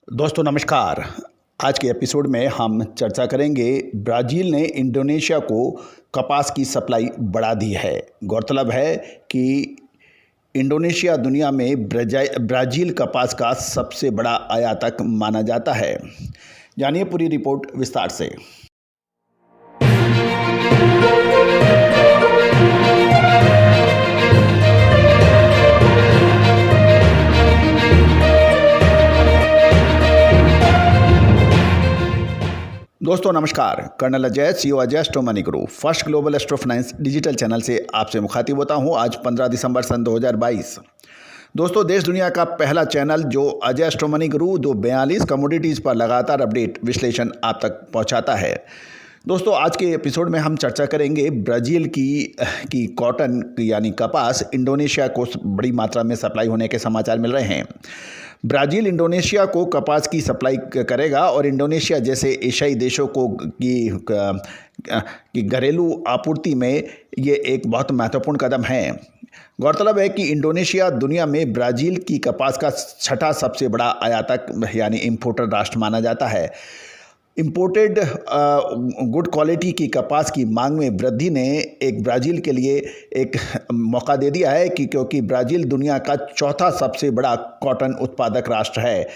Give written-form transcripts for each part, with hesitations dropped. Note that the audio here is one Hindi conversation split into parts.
दोस्तों नमस्कार। आज के एपिसोड में हम चर्चा करेंगे ब्राज़ील ने इंडोनेशिया को कपास की सप्लाई बढ़ा दी है। गौरतलब है कि इंडोनेशिया दुनिया में ब्राज़ील कपास का सबसे बड़ा आयातक माना जाता है। जानिए पूरी रिपोर्ट विस्तार से। दोस्तों नमस्कार। Colonel Ajay, CEO Ajay astro money group first global astro finance digital channel से आपसे मुखातिब होता हूं। आज 15 दिसंबर सन 2022। दोस्तों देश दुनिया का पहला चैनल जो अजय एस्ट्रो मनी ग्रुप जो 42 कमोडिटीज़ पर लगातार अपडेट विश्लेषण आप तक पहुंचाता है। दोस्तों आज के एपिसोड में हम चर्चा करेंगे ब्राज़ील की कॉटन यानी कपास इंडोनेशिया को बड़ी मात्रा में सप्लाई होने के समाचार मिल रहे हैं। ब्राज़ील इंडोनेशिया को कपास की सप्लाई करेगा और इंडोनेशिया जैसे एशियाई देशों की घरेलू आपूर्ति में ये एक बहुत महत्वपूर्ण कदम है। गौरतलब है कि इंडोनेशिया दुनिया में ब्राज़ील की कपास का छठा सबसे बड़ा आयातक यानी इम्पोर्टर राष्ट्र माना जाता है। इम्पोर्टेड गुड क्वालिटी की कपास की मांग में वृद्धि ने एक ब्राज़ील के लिए एक मौका दे दिया है क्योंकि ब्राज़ील दुनिया का चौथा सबसे बड़ा कॉटन उत्पादक राष्ट्र है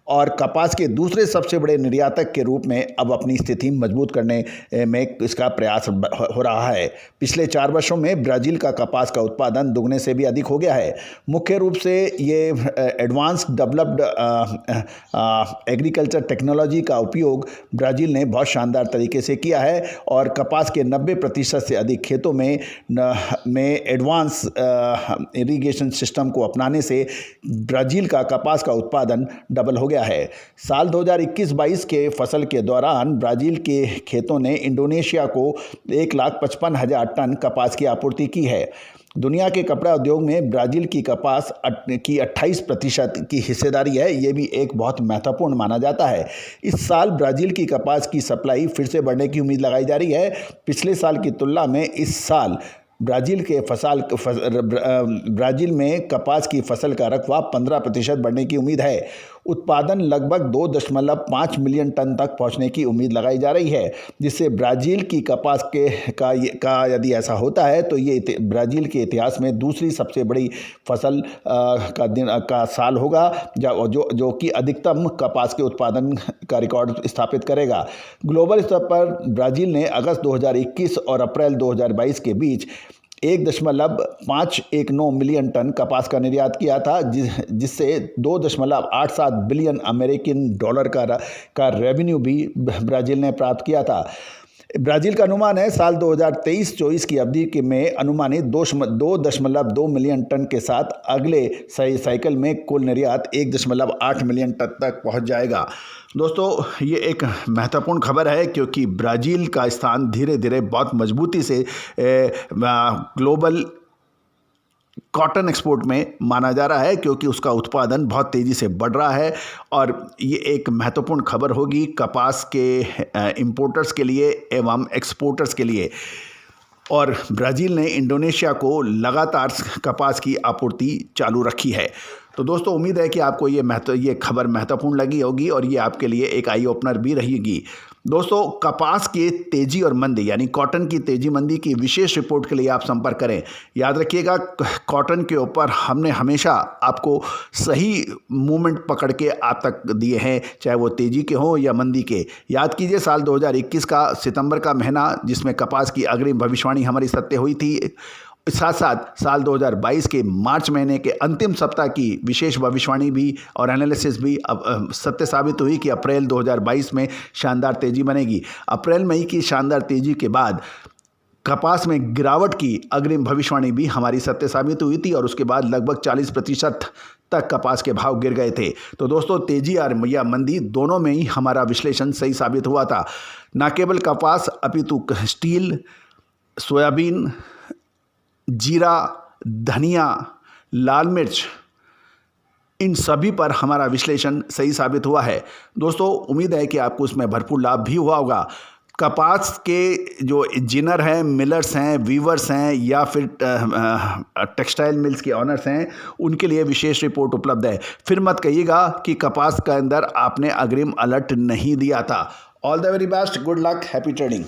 और कपास के दूसरे सबसे बड़े निर्यातक के रूप में अब अपनी स्थिति मजबूत करने में इसका प्रयास हो रहा है। पिछले 4 वर्षों में ब्राज़ील का कपास का उत्पादन दुगने से भी अधिक हो गया है। मुख्य रूप से ये एडवांस डेवलप्ड एग्रीकल्चर टेक्नोलॉजी का उपयोग ब्राज़ील ने बहुत शानदार तरीके से किया है और कपास के 90% से अधिक खेतों में एडवांस इरिगेशन सिस्टम को अपनाने से ब्राज़ील का कपास का उत्पादन डबल हो गया है। साल 2021-22 के फसल के दौरान ब्राज़ील के खेतों ने इंडोनेशिया को 1,55,000 टन कपास की आपूर्ति की है। दुनिया के कपड़ा उद्योग में ब्राज़ील की कपास की 28% की हिस्सेदारी है। ये भी एक बहुत महत्वपूर्ण माना जाता है। इस साल ब्राज़ील की कपास की सप्लाई फिर से बढ़ने की उम्मीद लगाई जा रही है। पिछले साल की तुलना में इस साल ब्राज़ील में कपास की फसल का रकबा 15% बढ़ने की उम्मीद है। उत्पादन लगभग 2.5 मिलियन टन तक पहुंचने की उम्मीद लगाई जा रही है, जिससे ब्राज़ील की कपास का यदि ऐसा होता है तो ये ब्राज़ील के इतिहास में दूसरी सबसे बड़ी फसल का साल होगा जो कि अधिकतम कपास के उत्पादन का रिकॉर्ड स्थापित करेगा। ग्लोबल स्तर पर ब्राज़ील ने अगस्त 2021 और अप्रैल 2022 के बीच 1.519 मिलियन टन कपास का निर्यात किया था, जिससे 2.87 बिलियन अमेरिकन डॉलर का रेवेन्यू भी ब्राज़ील ने प्राप्त किया था। ब्राज़ील का अनुमान है साल 2023-24 की अवधि में अनुमानित 2.2 मिलियन टन के साथ अगले साइकिल में कुल निर्यात 1.8 मिलियन टन तक पहुंच जाएगा। दोस्तों ये एक महत्वपूर्ण खबर है क्योंकि ब्राज़ील का स्थान धीरे धीरे बहुत मजबूती से ग्लोबल कॉटन एक्सपोर्ट में माना जा रहा है क्योंकि उसका उत्पादन बहुत तेज़ी से बढ़ रहा है और ये एक महत्वपूर्ण खबर होगी कपास के इंपोर्टर्स के लिए एवं एक्सपोर्टर्स के लिए। और ब्राज़ील ने इंडोनेशिया को लगातार कपास की आपूर्ति चालू रखी है। तो दोस्तों उम्मीद है कि आपको ये खबर महत्वपूर्ण लगी होगी और ये आपके लिए एक आई ओपनर भी रहेगी। दोस्तों कपास के तेज़ी और मंदी यानी कॉटन की तेज़ी मंदी की विशेष रिपोर्ट के लिए आप संपर्क करें। याद रखिएगा कॉटन के ऊपर हमने हमेशा आपको सही मूवमेंट पकड़ के आप तक दिए हैं, चाहे वो तेज़ी के हों या मंदी के। याद कीजिए साल 2021 का सितंबर का महीना जिसमें कपास की अग्रिम भविष्यवाणी हमारी सत्य हुई थी, साथ साथ साल 2022 के मार्च महीने के अंतिम सप्ताह की विशेष भविष्यवाणी भी और एनालिसिस भी अब सत्य साबित हुई कि अप्रैल 2022 में शानदार तेज़ी बनेगी। अप्रैल मई की शानदार तेज़ी के बाद कपास में गिरावट की अग्रिम भविष्यवाणी भी हमारी सत्य साबित हुई थी और उसके बाद लगभग 40% तक कपास के भाव गिर गए थे। तो दोस्तों तेज़ी या मंदी दोनों में ही हमारा विश्लेषण सही साबित हुआ था। न केवल कपास अपितु स्टील, सोयाबीन, जीरा, धनिया, लाल मिर्च, इन सभी पर हमारा विश्लेषण सही साबित हुआ है। दोस्तों उम्मीद है कि आपको उसमें भरपूर लाभ भी हुआ होगा। कपास के जो जिनर हैं, मिलर्स हैं, वीवर्स हैं या फिर टेक्सटाइल मिल्स के ऑनर्स हैं, उनके लिए विशेष रिपोर्ट उपलब्ध है। फिर मत कहिएगा कि कपास के अंदर आपने अग्रिम अलर्ट नहीं दिया था। All the very best, good luck, happy trading.